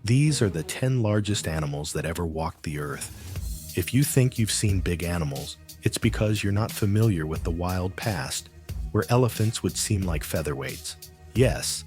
These are the 10 largest animals that ever walked the earth. If you think you've seen big animals, it's because you're not familiar with the wild past, where elephants would seem like featherweights. Yes,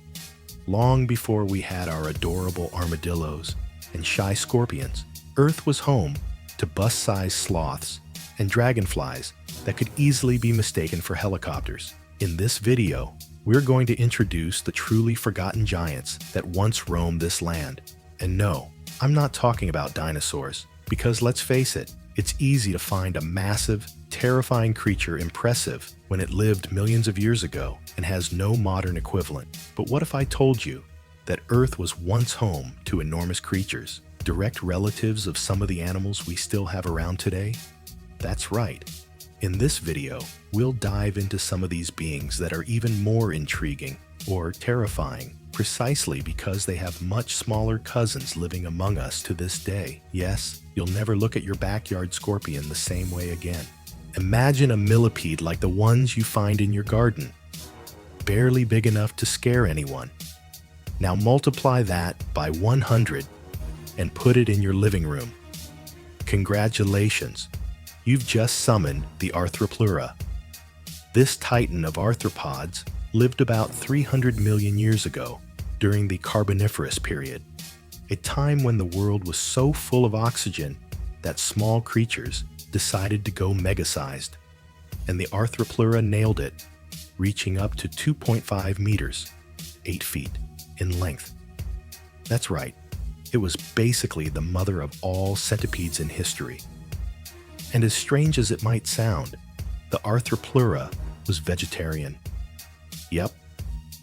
long before we had our adorable armadillos and shy scorpions, Earth was home to bus-sized sloths and dragonflies that could easily be mistaken for helicopters. In this video, we're going to introduce the truly forgotten giants that once roamed this land. And no, I'm not talking about dinosaurs, because let's face it, it's easy to find a massive, terrifying creature impressive when it lived millions of years ago and has no modern equivalent. But what if I told you that Earth was once home to enormous creatures, direct relatives of some of the animals we still have around today? That's right. In this video, we'll dive into some of these beings that are even more intriguing or terrifying, precisely because they have much smaller cousins living among us to this day. Yes, you'll never look at your backyard scorpion the same way again. Imagine a millipede like the ones you find in your garden, barely big enough to scare anyone. Now multiply that by 100 and put it in your living room. Congratulations, you've just summoned the Arthropleura. This titan of arthropods lived about 300 million years ago during the Carboniferous period, a time when the world was so full of oxygen that small creatures decided to go mega-sized, and the Arthropleura nailed it, reaching up to 2.5 meters, 8 feet, in length. That's right, it was basically the mother of all centipedes in history. And as strange as it might sound, the Arthropleura was vegetarian. Yep,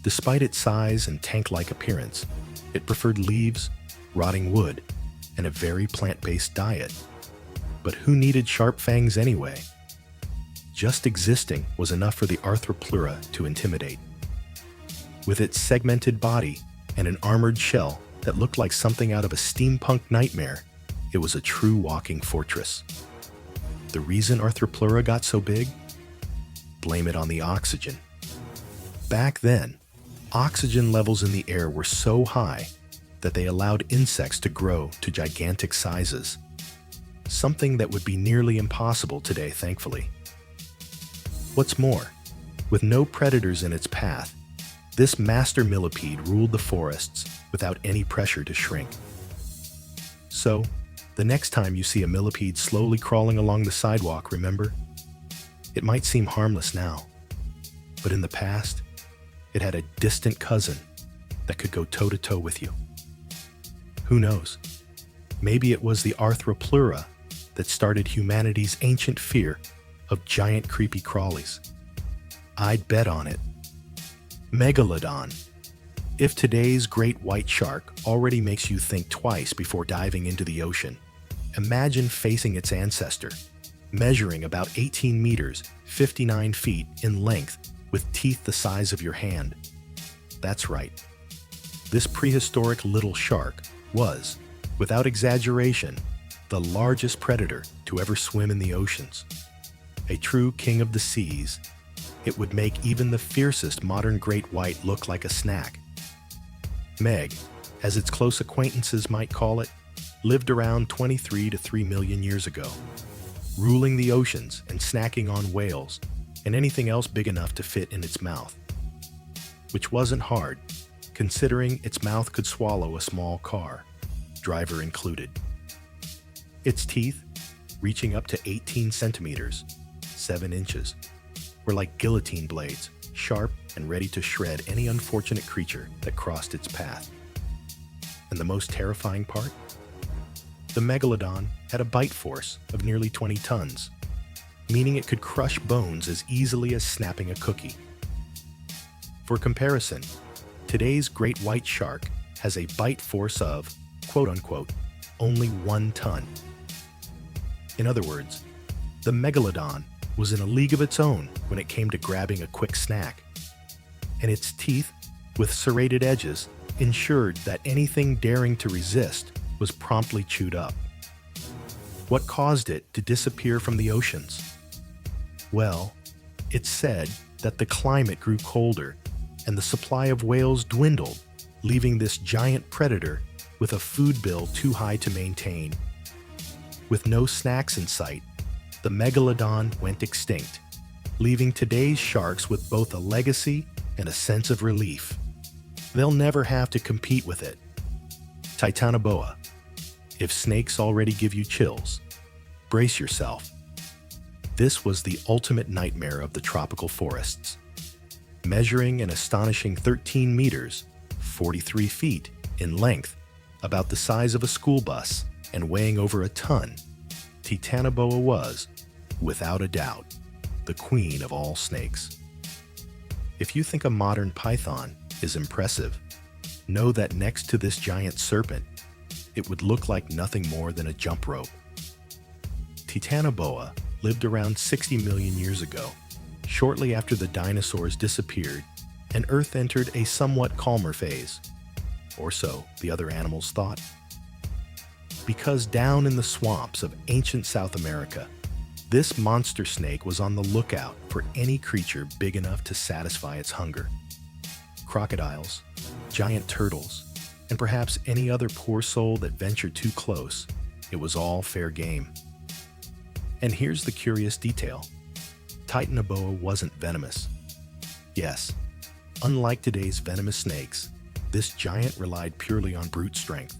despite its size and tank-like appearance, it preferred leaves, rotting wood, and a very plant-based diet. But who needed sharp fangs anyway? Just existing was enough for the Arthropleura to intimidate. With its segmented body and an armored shell that looked like something out of a steampunk nightmare, it was a true walking fortress. The reason Arthropleura got so big? Blame it on the oxygen. Back then, oxygen levels in the air were so high that they allowed insects to grow to gigantic sizes, something that would be nearly impossible today, thankfully. What's more, with no predators in its path, this master millipede ruled the forests without any pressure to shrink. So, the next time you see a millipede slowly crawling along the sidewalk, remember? It might seem harmless now, but in the past, it had a distant cousin that could go toe-to-toe with you. Who knows? Maybe it was the Arthropleura that started humanity's ancient fear of giant creepy crawlies. I'd bet on it. Megalodon. If today's great white shark already makes you think twice before diving into the ocean, imagine facing its ancestor, measuring about 18 meters, 59 feet in length, with teeth the size of your hand. That's right. This prehistoric little shark was, without exaggeration, the largest predator to ever swim in the oceans. A true king of the seas, it would make even the fiercest modern great white look like a snack. Meg, as its close acquaintances might call it, lived around 23 to 3 million years ago, ruling the oceans and snacking on whales and anything else big enough to fit in its mouth. Which wasn't hard, considering its mouth could swallow a small car, driver included. Its teeth, reaching up to 18 centimeters, 7 inches, were like guillotine blades, sharp and ready to shred any unfortunate creature that crossed its path. And the most terrifying part? The megalodon had a bite force of nearly 20 tons, meaning it could crush bones as easily as snapping a cookie. For comparison, today's great white shark has a bite force of, quote-unquote, only 1 ton. In other words, the megalodon was in a league of its own when it came to grabbing a quick snack, and its teeth, with serrated edges, ensured that anything daring to resist was promptly chewed up. What caused it to disappear from the oceans? Well, it's said that the climate grew colder and the supply of whales dwindled, leaving this giant predator with a food bill too high to maintain. With no snacks in sight, the megalodon went extinct, leaving today's sharks with both a legacy and a sense of relief. They'll never have to compete with it. Titanoboa. If snakes already give you chills, brace yourself. This was the ultimate nightmare of the tropical forests. Measuring an astonishing 13 meters, 43 feet in length, about the size of a school bus, and weighing over a ton, Titanoboa was, without a doubt, the queen of all snakes. If you think a modern python is impressive, know that next to this giant serpent, it would look like nothing more than a jump rope. Titanoboa lived around 60 million years ago, shortly after the dinosaurs disappeared and Earth entered a somewhat calmer phase. Or so the other animals thought. Because down in the swamps of ancient South America, this monster snake was on the lookout for any creature big enough to satisfy its hunger. Crocodiles, giant turtles, and perhaps any other poor soul that ventured too close, it was all fair game. And here's the curious detail. Titanoboa wasn't venomous. Yes, unlike today's venomous snakes, this giant relied purely on brute strength.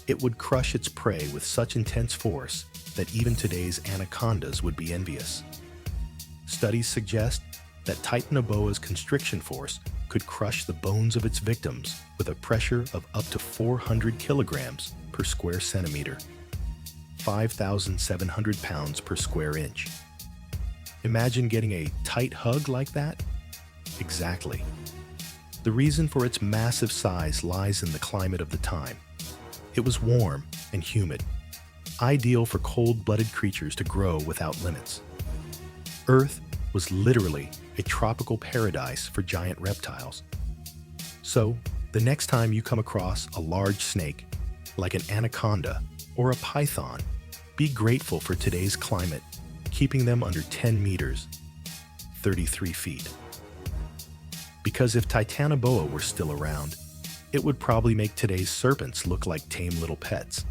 It would crush its prey with such intense force that even today's anacondas would be envious. Studies suggest that Titanoboa's constriction force could crush the bones of its victims with a pressure of up to 400 kilograms per square centimeter, 5,700 pounds per square inch. Imagine getting a tight hug like that? Exactly. The reason for its massive size lies in the climate of the time. It was warm and humid, ideal for cold-blooded creatures to grow without limits. Earth was literally a tropical paradise for giant reptiles. So, the next time you come across a large snake, like an anaconda or a python, be grateful for today's climate, keeping them under 10 meters, 33 feet. Because if Titanoboa were still around, it would probably make today's serpents look like tame little pets.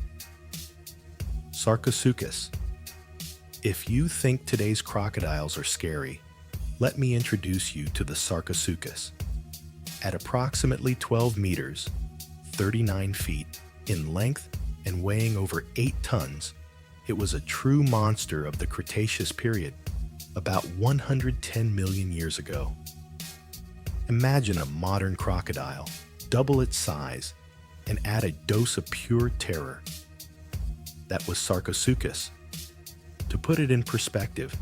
Sarcosuchus. If you think today's crocodiles are scary, let me introduce you to the Sarcosuchus. At approximately 12 meters, 39 feet, in length and weighing over 8 tons, it was a true monster of the Cretaceous period, about 110 million years ago. Imagine a modern crocodile, double its size, and add a dose of pure terror. That was Sarcosuchus. To put it in perspective,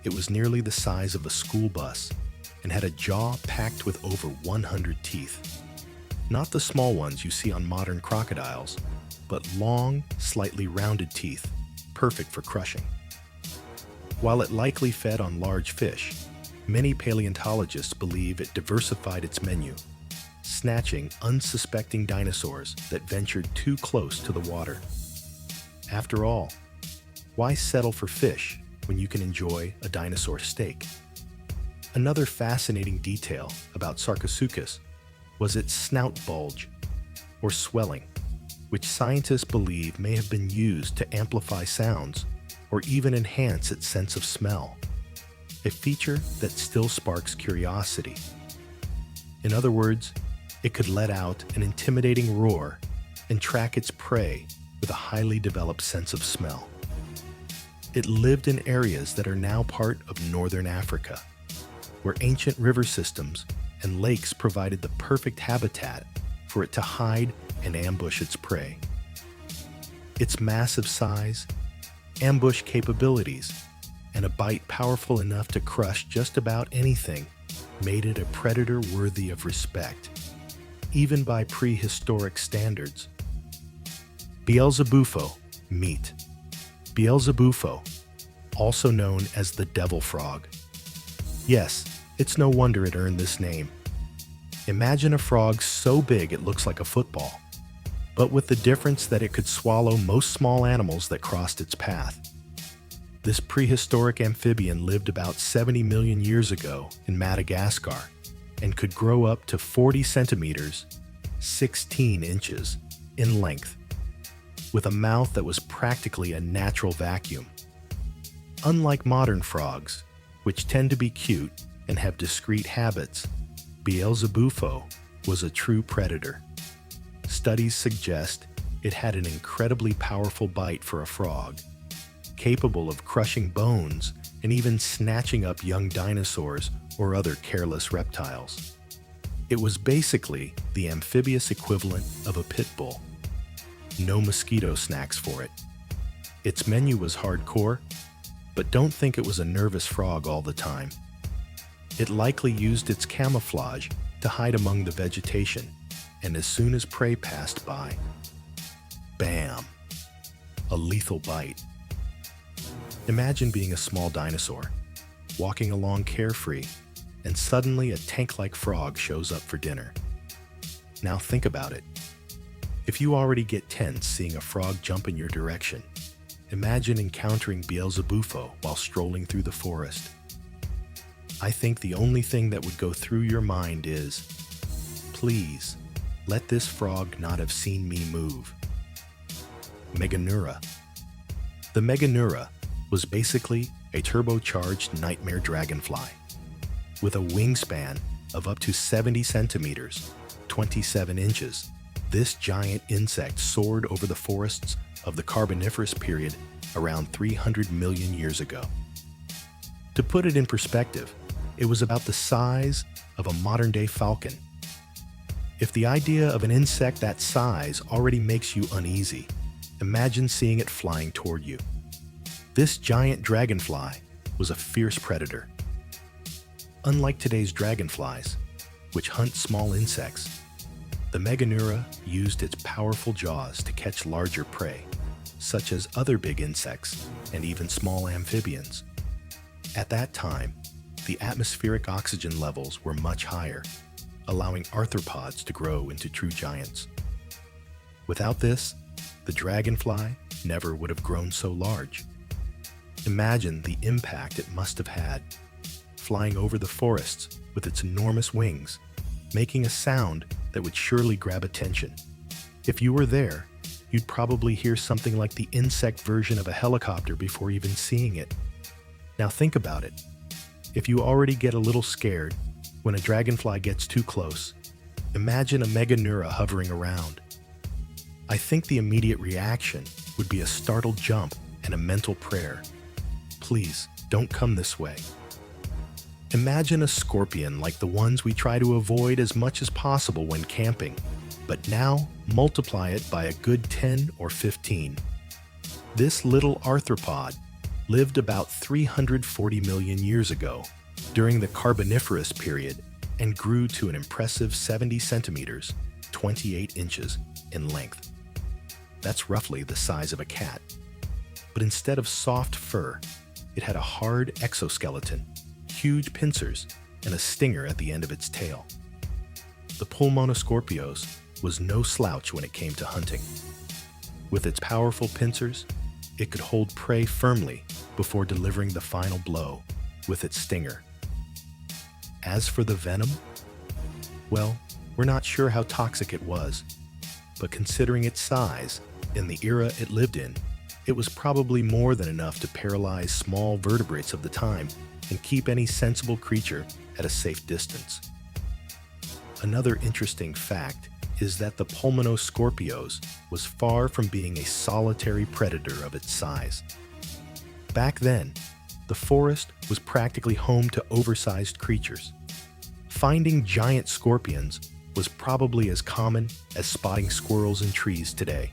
it was nearly the size of a school bus and had a jaw packed with over 100 teeth. Not the small ones you see on modern crocodiles, but long, slightly rounded teeth, perfect for crushing. While it likely fed on large fish, many paleontologists believe it diversified its menu, snatching unsuspecting dinosaurs that ventured too close to the water. After all, why settle for fish when you can enjoy a dinosaur steak? Another fascinating detail about Sarcosuchus was its snout bulge, or swelling, which scientists believe may have been used to amplify sounds or even enhance its sense of smell, a feature that still sparks curiosity. In other words, it could let out an intimidating roar and track its prey with a highly developed sense of smell. It lived in areas that are now part of northern Africa, where ancient river systems and lakes provided the perfect habitat for it to hide and ambush its prey. Its massive size, ambush capabilities, and a bite powerful enough to crush just about anything made it a predator worthy of respect, even by prehistoric standards. Beelzebufo, meat. Beelzebufo, also known as the devil frog. Yes, it's no wonder it earned this name. Imagine a frog so big it looks like a football, but with the difference that it could swallow most small animals that crossed its path. This prehistoric amphibian lived about 70 million years ago in Madagascar and could grow up to 40 centimeters, 16 inches, in length, with a mouth that was practically a natural vacuum. Unlike modern frogs, which tend to be cute and have discreet habits, Beelzebufo was a true predator. Studies suggest it had an incredibly powerful bite for a frog, capable of crushing bones and even snatching up young dinosaurs or other careless reptiles. It was basically the amphibious equivalent of a pit bull. No mosquito snacks for it. Its menu was hardcore, but don't think it was a nervous frog all the time. It likely used its camouflage to hide among the vegetation, and as soon as prey passed by, bam! A lethal bite. Imagine being a small dinosaur, walking along carefree, and suddenly a tank-like frog shows up for dinner. Now think about it. If you already get tense seeing a frog jump in your direction, imagine encountering Beelzebufo while strolling through the forest. I think the only thing that would go through your mind is, please, let this frog not have seen me move. Meganeura. The Meganeura was basically a turbocharged nightmare dragonfly. With a wingspan of up to 70 centimeters, 27 inches, this giant insect soared over the forests of the Carboniferous period around 300 million years ago. To put it in perspective, it was about the size of a modern-day falcon. If the idea of an insect that size already makes you uneasy, imagine seeing it flying toward you. This giant dragonfly was a fierce predator. Unlike today's dragonflies, which hunt small insects, the Meganeura used its powerful jaws to catch larger prey, such as other big insects and even small amphibians. At that time, the atmospheric oxygen levels were much higher, allowing arthropods to grow into true giants. Without this, the dragonfly never would have grown so large. Imagine the impact it must have had, flying over the forests with its enormous wings, making a sound that would surely grab attention. If you were there, you'd probably hear something like the insect version of a helicopter before even seeing it. Now think about it. If you already get a little scared when a dragonfly gets too close, imagine a Meganeura hovering around. I think the immediate reaction would be a startled jump and a mental prayer. Please, don't come this way. Imagine a scorpion like the ones we try to avoid as much as possible when camping, but now multiply it by a good 10 or 15. This little arthropod lived about 340 million years ago during the Carboniferous period and grew to an impressive 70 centimeters, 28 inches in length. That's roughly the size of a cat. But instead of soft fur, it had a hard exoskeleton, huge pincers, and a stinger at the end of its tail. The Pulmonoscorpios was no slouch when it came to hunting. With its powerful pincers, it could hold prey firmly before delivering the final blow with its stinger. As for the venom, well, we're not sure how toxic it was, but considering its size and the era it lived in, it was probably more than enough to paralyze small vertebrates of the time and keep any sensible creature at a safe distance. Another interesting fact is that the Pulmonoscorpios was far from being a solitary predator of its size. Back then, the forest was practically home to oversized creatures. Finding giant scorpions was probably as common as spotting squirrels in trees today.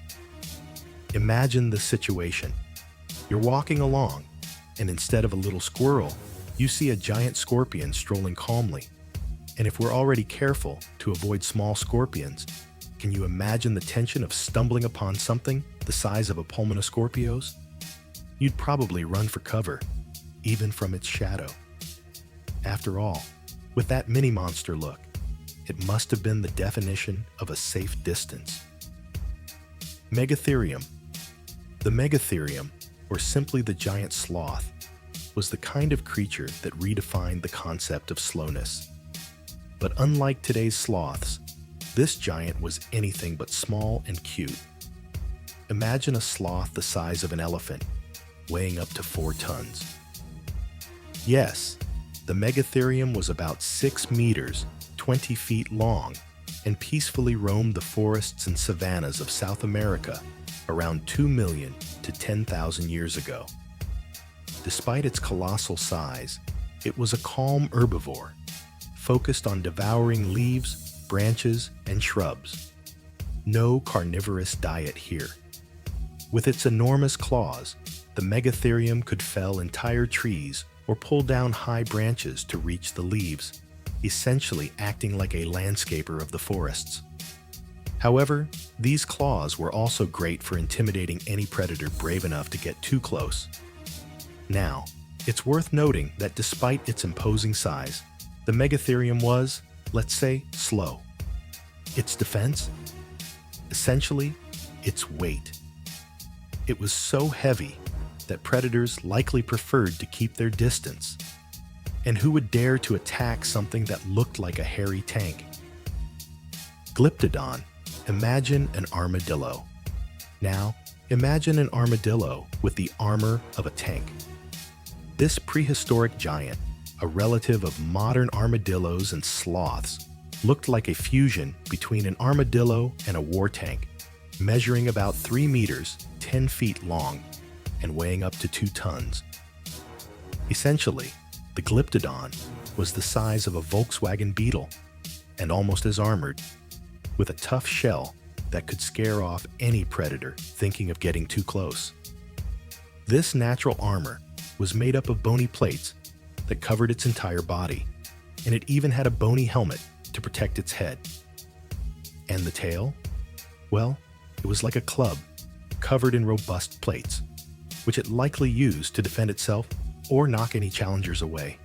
Imagine the situation. You're walking along, and instead of a little squirrel, you see a giant scorpion strolling calmly. And if we're already careful to avoid small scorpions, can you imagine the tension of stumbling upon something the size of a Pulmonoscorpios? You'd probably run for cover, even from its shadow. After all, with that mini-monster look, it must have been the definition of a safe distance. Megatherium. The Megatherium, or simply the giant sloth, was the kind of creature that redefined the concept of slowness. But unlike today's sloths, This giant was anything but small and cute. Imagine a sloth the size of an elephant, weighing up to 4 tons. Yes, the Megatherium was about 6 meters, 20 feet long, and peacefully roamed the forests and savannas of South America around 2 million to 10,000 years ago. Despite its colossal size, it was a calm herbivore, focused on devouring leaves, branches, and shrubs. No carnivorous diet here. With its enormous claws, the Megatherium could fell entire trees or pull down high branches to reach the leaves, essentially acting like a landscaper of the forests. However, these claws were also great for intimidating any predator brave enough to get too close. Now, it's worth noting that despite its imposing size, the Megatherium was, let's say, slow. Its defense? Essentially, its weight. It was so heavy that predators likely preferred to keep their distance. And who would dare to attack something that looked like a hairy tank? Glyptodon. Imagine an armadillo. Now, imagine an armadillo with the armor of a tank. This prehistoric giant, a relative of modern armadillos and sloths, looked like a fusion between an armadillo and a war tank, measuring about 3 meters, 10 feet long, and weighing up to 2 tons. Essentially, the Glyptodon was the size of a Volkswagen Beetle and almost as armored, with a tough shell that could scare off any predator thinking of getting too close. This natural armor was made up of bony plates that covered its entire body, and it even had a bony helmet to protect its head. And the tail? Well, it was like a club covered in robust plates, which it likely used to defend itself or knock any challengers away.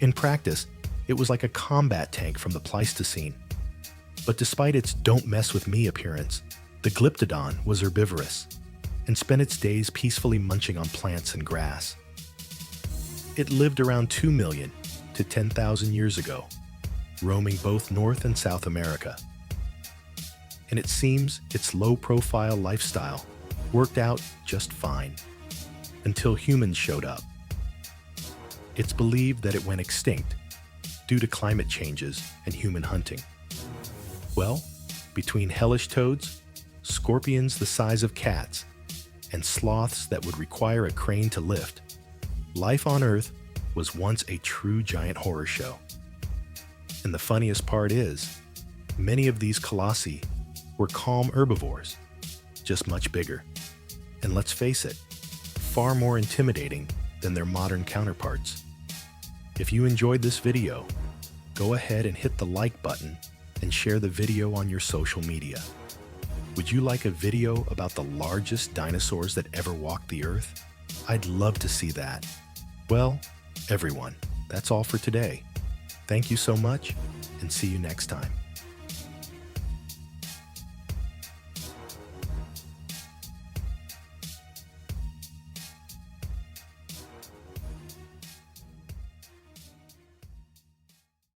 In practice, it was like a combat tank from the Pleistocene. But despite its don't mess with me appearance, the Glyptodon was herbivorous and spent its days peacefully munching on plants and grass. It lived around 2 million to 10,000 years ago, roaming both North and South America. And it seems its low-profile lifestyle worked out just fine, until humans showed up. It's believed that it went extinct due to climate changes and human hunting. Well, between hellish toads, scorpions the size of cats, and sloths that would require a crane to lift, life on Earth was once a true giant horror show. And the funniest part is, many of these colossi were calm herbivores, just much bigger. And let's face it, far more intimidating than their modern counterparts. If you enjoyed this video, go ahead and hit the like button and share the video on your social media. Would you like a video about the largest dinosaurs that ever walked the earth? I'd love to see that. Well, everyone, that's all for today. Thank you so much, and see you next time.